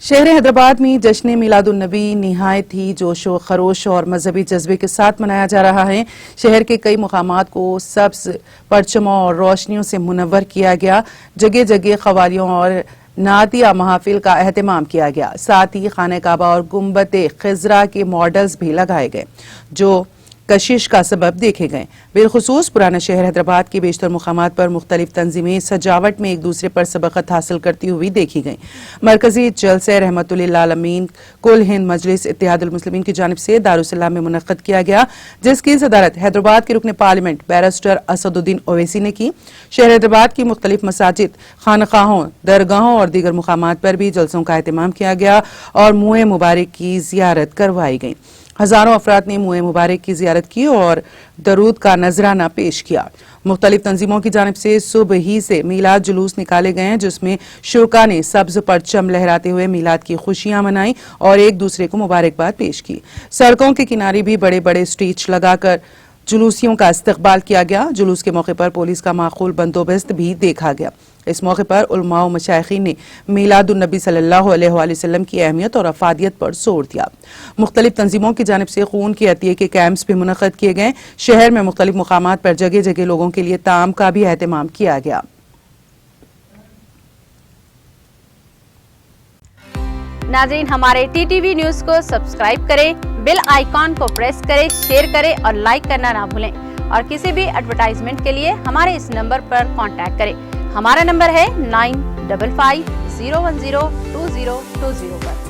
शहर हैदराबाद में जश्न मिलादुन्नबी निहायत ही जोशो खरोश और मजहबी जज्बे के साथ मनाया जा रहा है। शहर के कई मुकामात को सब्ज परचमों और रोशनियों से मुनव्वर किया गया। जगह जगह क़वालियों और नातिया महफिल का एहतमाम किया गया। साथ ही खाने काबा और गुम्बत खिजरा के मॉडल्स भी लगाए गए जो कशिश का सबब देखे गए। बिलखुसूस पुराना शहर हैदराबाद के बेशतर मुकामात पर मुख्तलिफ तंजीमें सजावट में एक दूसरे पर सबकत हासिल करती हुई देखी गई। मरकजी जलसे रहमतुल्लिल आलमीन कुल हिंद मजलिस इत्तेहादुल मुस्लिमीन की जानिब से दारुस्सलाम में मुनक्कद किया गया, जिसकी सदारत हैदराबाद के रुकन पार्लियामेंट बैरिस्टर असदुद्दीन ओवैसी ने की। शहर हैदराबाद की मुख्तलिफ मसाजिद, खानकाहों, दरगाहों और दीगर मुकामात पर भी जलसों का एहतमाम किया गया और मुए मुबारक की जियारत करवाई गई। हजारों अफराद ने मुए मुबारक की जियारत की और दरूद का नजराना पेश किया। मुख्तलिफ तंजीमों की जानिब से सुबह ही से मीलाद जुलूस निकाले गए हैं, जिसमें शुरका ने सब्ज परचम लहराते हुए मीलाद की खुशियां मनाई और एक दूसरे को मुबारकबाद पेश की। सड़कों के किनारे भी बड़े बड़े स्टेज लगाकर जुलूसियों का इस्तकबाल किया गया। जुलूस के मौके पर पुलिस का माकूल बंदोबस्त भी देखा गया। इस मौके पर उलमा व मशाइखीन ने मीलादुन्नबी सल्लल्लाहु अलैहि वसल्लम की अहमियत और अफादियत पर जोर दिया। मुख्तलिफ तंजीमों की जानिब से खून के अतिये के कैंप्स भी मुनक्कद किए गए। शहर में मुख्तलिफ मुकामात पर जगह जगह लोगों के लिए ताम का भी एहतमाम किया गया। नाज़रीन, हमारे टीटीवी न्यूज़ को सब्सक्राइब करें, बेल आइकॉन को प्रेस करें, शेयर करें और लाइक करना ना भूलें। और किसी भी एडवर्टाइजमेंट के लिए हमारे इस नंबर पर कांटेक्ट करें। हमारा नंबर है 9550102020 पर।